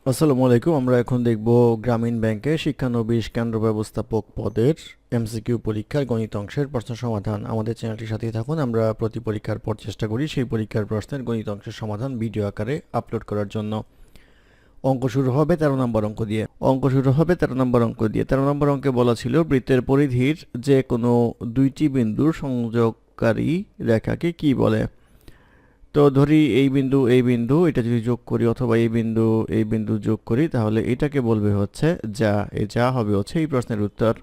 আসসালামু আলাইকুম। আমরা এখন দেখব গ্রামীণ ব্যাংকে শিক্ষানবিশ কেন্দ্র ব্যবস্থাপক পদের এমসিকিউ পরীক্ষার গণিত অংশের প্রশ্ন সমাধান। আমাদের চ্যানেলটির সাথেই থাকুন। আমরা প্রতি পরীক্ষার পর চেষ্টা করি সেই পরীক্ষার প্রশ্নের গণিত অংশের সমাধান ভিডিও আকারে আপলোড করার জন্য। অঙ্ক শুরু হবে 13 নম্বর অঙ্ক দিয়ে। 13 নম্বর অঙ্কে বলা ছিল বৃত্তের পরিধির যে কোনো দুইটি বিন্দুর সংযোগকারী রেখাকে কি বলে। তো ধরি এই বিন্দু এটা যদি যোগ করি অথবা এই বিন্দু যোগ করি তাহলে এটাকে বলবে হচ্ছে যা। যা হবে হচ্ছে এই প্রশ্নের উত্তর।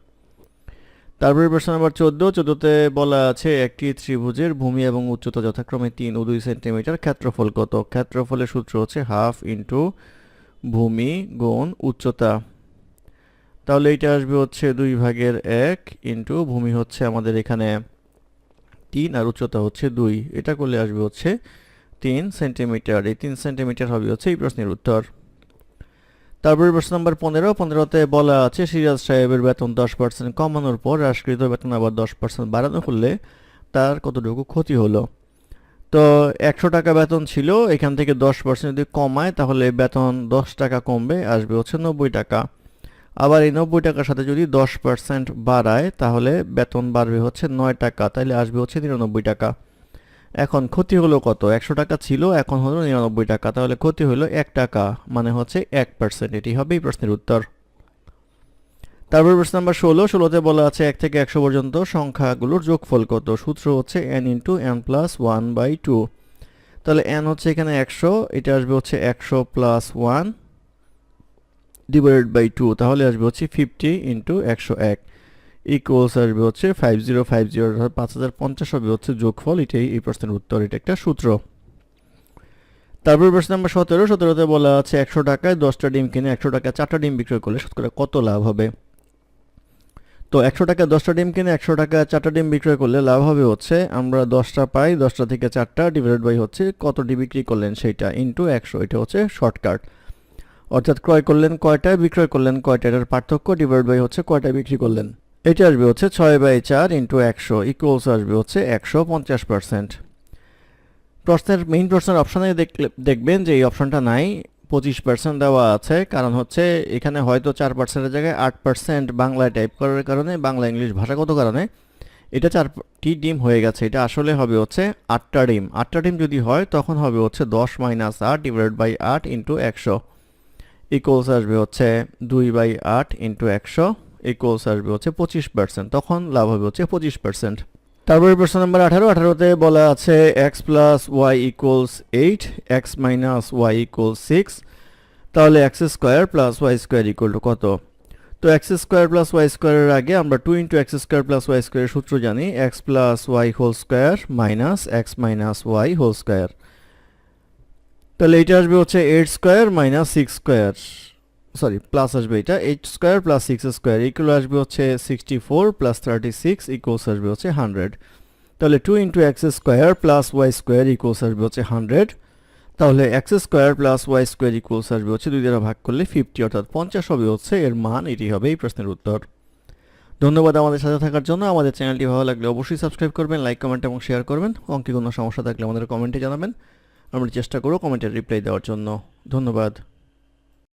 তারপরে প্রশ্ন নাম্বার 14তে বলা আছে একটি ত্রিভুজের ভূমি এবং উচ্চতা যথাক্রমে 3 ও 2 সেন্টিমিটার, ক্ষেত্রফল কত। ক্ষেত্রফলের সূত্র হচ্ছে হাফ ইন্টু ভূমি গুণ উচ্চতা। তাহলে এটা আসবে হচ্ছে 2/1 ইন্টু ভূমি হচ্ছে আমাদের এখানে 3 আর উচ্চতা হচ্ছে 2। এটা করলে আসবে হচ্ছে 3 সেন্টিমিটার। এই 3 সেন্টিমিটার হবে হচ্ছে এই প্রশ্নের উত্তর। তারপরে প্রশ্ন নম্বর 15তে বলা আছে সিরাজ সাহেবের বেতন 10% কমানোর পর হ্রাসকৃত বেতন আবার 10% বাড়ানো করলে তার কতটুকু ক্ষতি হলো। তো 100 টাকা বেতন ছিল, এখান থেকে 10% যদি কমায় তাহলে বেতন 10 টাকা কমবে, আসবে হচ্ছে 90 টাকা। আবার এই 90 টাকার সাথে যদি 10% বাড়ায় তাহলে বেতন বাড়বে হচ্ছে 9 টাকা, তাহলে আসবে হচ্ছে 99 টাকা। এখন ক্ষতি হলো কত। 100 টাকা ছিল, এখন হলো 99 টাকা, তাহলে ক্ষতি হলো 1 টাকা, মানে হচ্ছে 1%। এটি হবে এই প্রশ্নের উত্তর। তারপর প্রশ্ন নাম্বার 16তে বলা আছে 1 থেকে 100 পর্যন্ত সংখ্যাগুলোর যোগফল কত। সূত্র হচ্ছে n ইন্টু n প্লাস 1/2। তাহলে n হচ্ছে এখানে 100, এটা আসবে হচ্ছে 100 প্লাস 1 ডিভাইডেড বাই 2, তাহলে আসবে হচ্ছে 50 ইন্টু 101 ইকুয়ালস আসবে হচ্ছে 5050, অর্থাৎ 5050 হবে হচ্ছে যোগফল। এটাই এই প্রশ্নের উত্তর, এটা একটা সূত্র। তারপর প্রশ্ন নাম্বার 17তে বলা আছে 100 টাকায় 10টা ডিম কিনে 100 টাকায় 4টা ডিম বিক্রয় করলে শতকরা কত লাভ হবে। তো 100 টাকায় 10টা ডিম কিনে 100 টাকায় 4টা ডিম বিক্রয় করলে লাভ হবে হচ্ছে আমরা 10টা পাই, 10টা থেকে 4টা ডিভাইডেড বাই হচ্ছে কতটি বিক্রি করলেন সেইটা ইন্টু 100। এটা হচ্ছে শর্টকাট, অর্থাৎ ক্রয় করলেন কয়টায়, বিক্রয় করলেন কয়টা, এটার পার্থক্য ডিভাইড বাই হচ্ছে কয়টায় বিক্রি করলেন। এটা আসবে হচ্ছে 6/4 ইন্টু 100 ইকুয়ালস আসবে হচ্ছে 150%। মেইন প্রশ্নের অপশানে দেখবেন যে এই অপশনটা নাই, 25% দেওয়া আছে। কারণ হচ্ছে এখানে হয়তো 4%-এর জায়গায় 8% বাংলায় টাইপ করার কারণে, বাংলা ইংলিশ ভাষাগত কারণে এটা 4টি ডিম হয়ে গেছে। এটা আসলে হবে হচ্ছে 8টা ডিম। 8টা ডিম যদি হয় তখন হবে হচ্ছে 10 minus 8 divide by 8 into 100 equals আসবে হচ্ছে 2/8 ইন্টু 100 ইকুয়ালস আসবে হচ্ছে 25%। তখন লাভ হবে হচ্ছে 25%। তারপরে প্রশ্ন নাম্বার 18তে বলা আছে X plus Y equals 8, X minus Y equals 6। তাহলে X square plus Y square equal to কত। তো এক্স স্কোয়ার প্লাস ওয়াই স্কোয়ারের আগে আমরা 2 into X square plus Y স্কোয়ারের সূত্র জানি, X plus Y whole square minus X minus Y whole square. তাহলে এটা আসবে হচ্ছে 8 স্কোয়ার মাইনাস 6 স্কোয়ার, সরি প্লাস আসবে এটা 8 স্কোয়ার প্লাস 6 স্কোয়ার ইকুয়াল আসবে হচ্ছে 64 প্লাস 36 ইকুয়ালস আসবে হচ্ছে 100। তাহলে 2 into X square plus Y square equals আসবে হচ্ছে 100। তাহলে X square plus Y square equals আসবে হচ্ছে 2 দ্বারা ভাগ করলে 50, অর্থাৎ 50 হবে হচ্ছে এর মান। এটি হবে এই প্রশ্নের উত্তর। ধন্যবাদ আমাদের সাথে থাকার জন্য। আমাদের চ্যানেলটি ভালো লাগলে অবশ্যই সাবস্ক্রাইব করবেন, লাইক কমেন্ট এবং শেয়ার করবেন। অঙ্কে কোনো সমস্যা থাকলে আমাদের কমেন্টে জানাবেন, আমরা চেষ্টা করব কমেন্টের রিপ্লাই দেওয়ার জন্য। ধন্যবাদ।